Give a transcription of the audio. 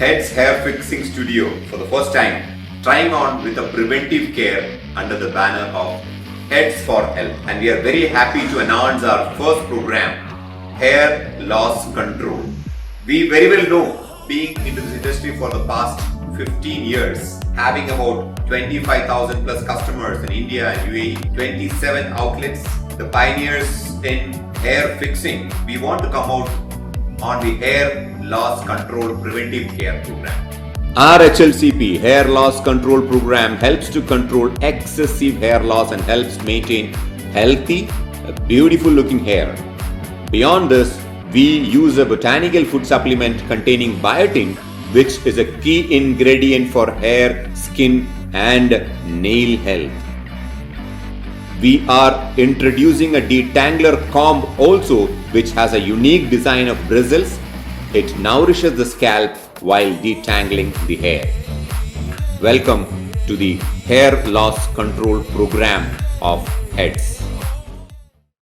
Headz Hair Fixing Studio for the first time, trying on with a preventive care under the banner of Headz for Health. And we are very happy to announce our first program, Hair Loss Control. We very well know, being into this industry for the past 15 years, having about 25,000 plus customers in India and UAE, 27 outlets, the pioneers in hair fixing, we want to come out on the Hair Loss Control Preventive Care program. Our HLCP Hair Loss Control program helps to control excessive hair loss and helps maintain healthy, beautiful looking hair. Beyond this, we use a botanical food supplement containing biotin, which is a key ingredient for hair, skin and nail health. We are introducing a detangler comb also, which has a unique design of bristles. It nourishes the scalp while detangling the hair. Welcome to the Hair Loss Control program of Headz.